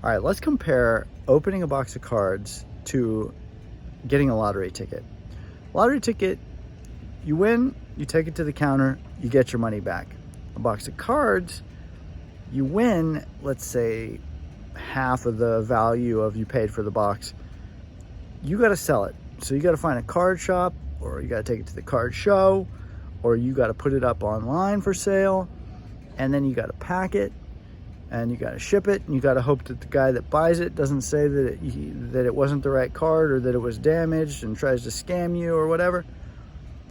All right, let's compare opening a box of cards to getting a lottery ticket. Lottery ticket, you win, you take it to the counter, you get your money back. A box of cards, you win, let's say, half of the value of you paid for the box. You got to sell it. So you got to find a card shop, or you got to take it to the card show, or you got to put it up online for sale, and then you got to pack it, and you got to ship it, and you got to hope that the guy that buys it doesn't say that it wasn't the right card, or that it was damaged and tries to scam you or whatever.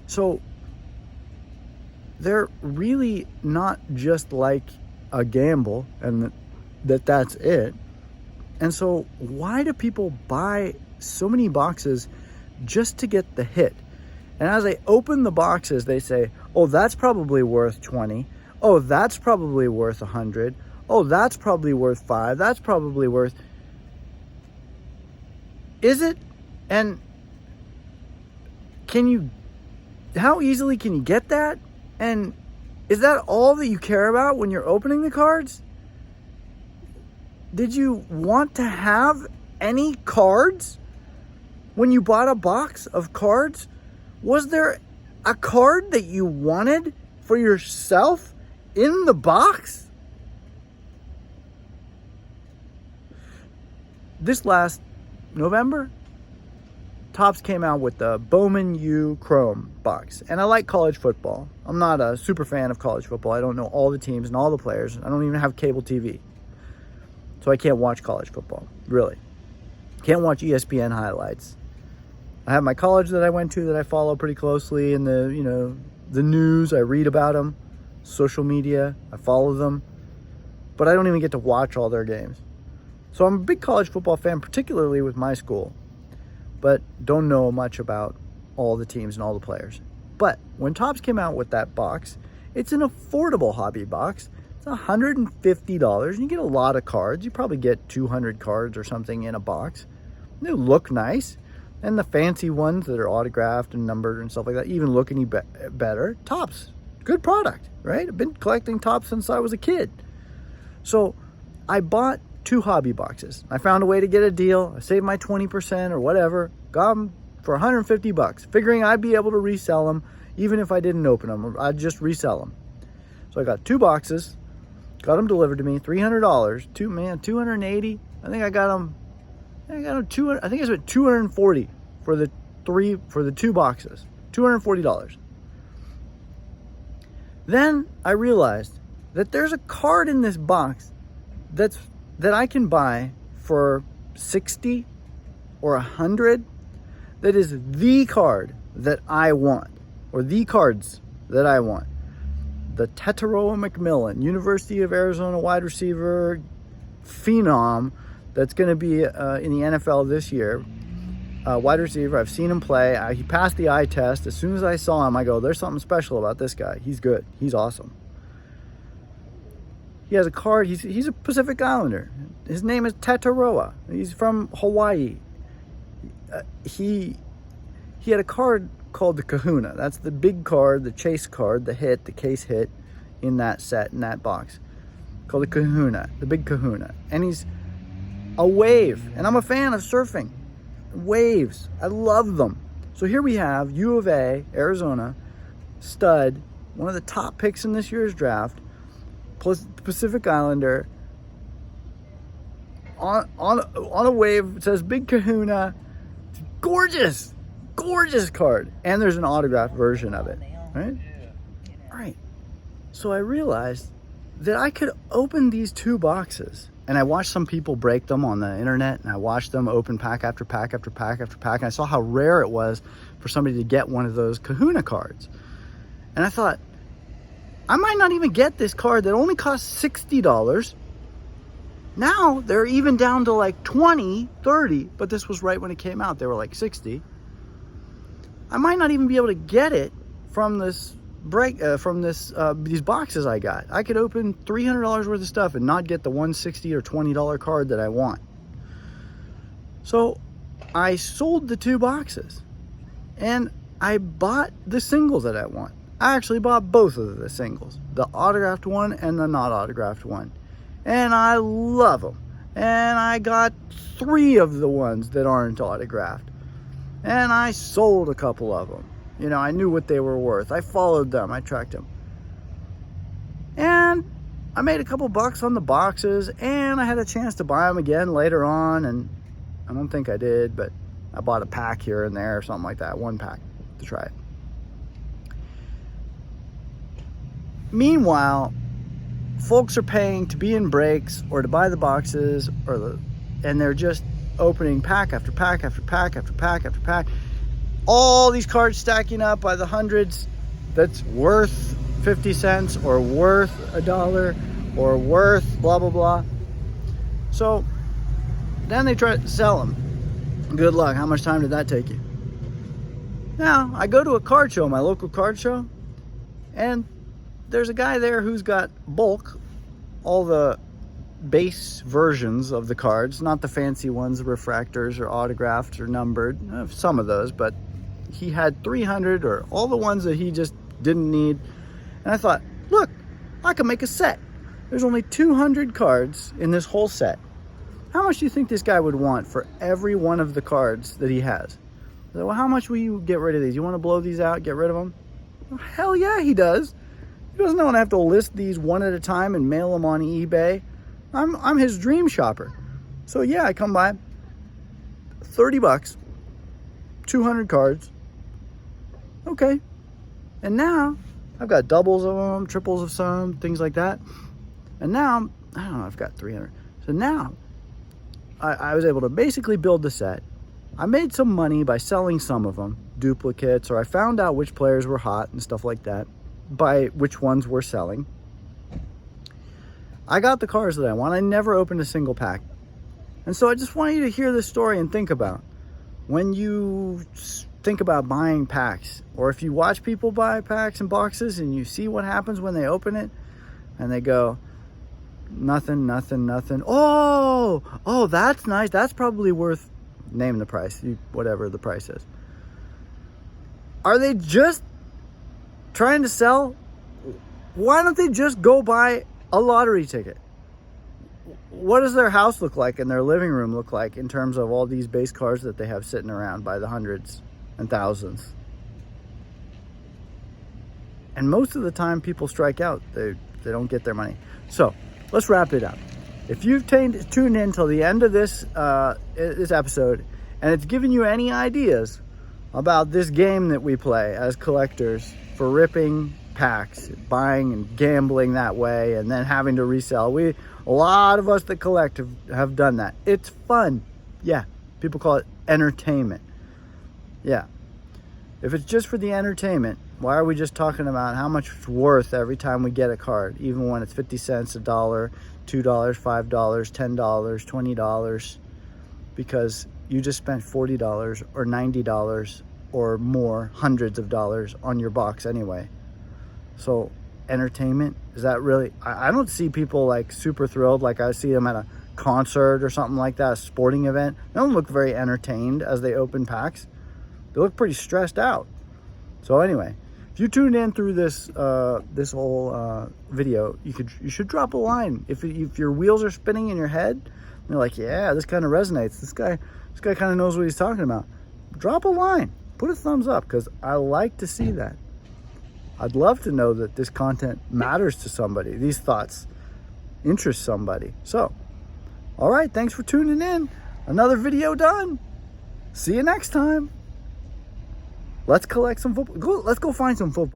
So they're really not just like a gamble, and that's it. And so why do people buy so many boxes just to get the hit? And as they open the boxes, they say, oh, that's probably worth 20. Oh, that's probably worth 100. Oh, that's probably worth 5. That's probably worth... Is it? And how easily can you get that? And is that all that you care about when you're opening the cards? Did you want to have any cards when you bought a box of cards? Was there a card that you wanted for yourself in the box? This last November, Topps came out with the Bowman U Chrome box. And I like college football. I'm not a super fan of college football. I don't know all the teams and all the players. I don't even have cable TV. So I can't watch college football, really. Can't watch ESPN highlights. I have my college that I went to that I follow pretty closely, and the news, I read about them, social media, I follow them, but I don't even get to watch all their games. So I'm a big college football fan, particularly with my school, but don't know much about all the teams and all the players. But when Topps came out with that box, it's an affordable hobby box. It's $150, and you get a lot of cards. You probably get 200 cards or something in a box. They look nice. And the fancy ones that are autographed and numbered and stuff like that even look any better. Topps, good product, right? I've been collecting Topps since I was a kid. So I bought 2 hobby boxes. I found a way to get a deal. I saved my 20% or whatever. Got them for $150, figuring I'd be able to resell them even if I didn't open them. I'd just resell them. So I got 2 boxes, got them delivered to me, $300. $280. I think I got them 200. I think I spent $240 for the 2 boxes. $240. Then I realized that there's a card in this box that I can buy for $60 or $100 that is the card that I want, or the cards that I want. The Tetairoa McMillan, University of Arizona wide receiver phenom, that's going to be in the NFL this year. Wide receiver, I've seen him play. He passed the eye test. As soon as I saw him, I go, there's something special about this guy. He's good. He's awesome. He has a card. He's a Pacific Islander. His name is Tetairoa. He's from Hawaii. He had a card called the Kahuna. That's the big card, the chase card, the case hit in that set, in that box. Called the Kahuna, the big Kahuna. And he's a wave. And I'm a fan of surfing. Waves. I love them. So here we have U of A, Arizona, stud, one of the top picks in this year's draft, plus Pacific Islander, on a wave. It says Big Kahuna. It's gorgeous. Gorgeous card. And there's an autographed version of it. Right? All right. So I realized that I could open these 2 boxes. And I watched some people break them on the internet, and I watched them open pack after pack after pack after pack. And I saw how rare it was for somebody to get one of those Kahuna cards. And I thought, I might not even get this card that only costs $60. Now they're even down to like 20, 30, but this was right when it came out. They were like 60. I might not even be able to get it from this these boxes I got. I could open $300 worth of stuff and not get the $160 or $20 card that I want. So I sold the 2 boxes and I bought the singles that I want. I actually bought both of the singles, the autographed one and the not autographed one. And I love them. And I got 3 of the ones that aren't autographed. And I sold a couple of them. You know, I knew what they were worth. I followed them. I tracked them. And I made a couple bucks on the boxes, and I had a chance to buy them again later on, and I don't think I did, but I bought a pack here and there or something like that, 1 pack to try it. Meanwhile, folks are paying to be in breaks or to buy the boxes, and they're just opening pack after pack after pack after pack after pack. All these cards stacking up by the hundreds that's worth 50 cents or worth $1 or worth blah blah blah. So then they try to sell them. Good luck. How much time did that take you? Now I go to a card show, my local card show, and there's a guy there who's got bulk, all the base versions of the cards, not the fancy ones, refractors or autographed or numbered, some of those, but he had 300 or all the ones that he just didn't need. And I thought, look, I can make a set. There's only 200 cards in this whole set. How much do you think this guy would want for every one of the cards that he has? I said, well, how much will you get rid of these? You want to blow these out, get rid of them? Well, hell yeah, he does. He doesn't want to have to list these one at a time and mail them on eBay. I'm his dream shopper. So yeah, I come by, 30 bucks, 200 cards. Okay. And now I've got doubles of them, triples of some, things like that. And now, I don't know, I've got 300. So now I was able to basically build the set. I made some money by selling some of them, duplicates, or I found out which players were hot and stuff like that, by which ones were selling. I got the cards that I want. I never opened a single pack. And so I just want you to hear this story and think about when you think about buying packs, or if you watch people buy packs and boxes and you see what happens when they open it and they go, nothing, nothing, nothing. Oh, that's nice. That's probably worth, name the price, whatever the price is. Are they just trying to sell? Why don't they just go buy a lottery ticket? What does their house look like and their living room look like in terms of all these base cards that they have sitting around by the hundreds and thousands? And most of the time people strike out. They don't get their money. So let's wrap it up. If you've tuned in till the end of this episode and it's given you any ideas about this game that we play as collectors for ripping packs, buying and gambling that way, and then having to resell. A lot of us that collect have done that. It's fun. Yeah. People call it entertainment. Yeah. If it's just for the entertainment, why are we just talking about how much it's worth every time we get a card, even when it's 50 cents, $1, $2, $5, $10, $20, because you just spent $40 or $90 or more, hundreds of dollars on your box anyway. So entertainment, is that really, I don't see people like super thrilled like I see them at a concert or something like that, a sporting event. They don't look very entertained as they open packs. They look pretty stressed out. So anyway, if you tuned in through this this whole video, you should drop a line. If your wheels are spinning in your head, and you're like, yeah, this kind of resonates. This guy kind of knows what he's talking about. Drop a line. Put a thumbs up, because I like to see that. I'd love to know that this content matters to somebody. These thoughts interest somebody. So, all right, thanks for tuning in. Another video done. See you next time. Let's collect some football. Let's go find some football.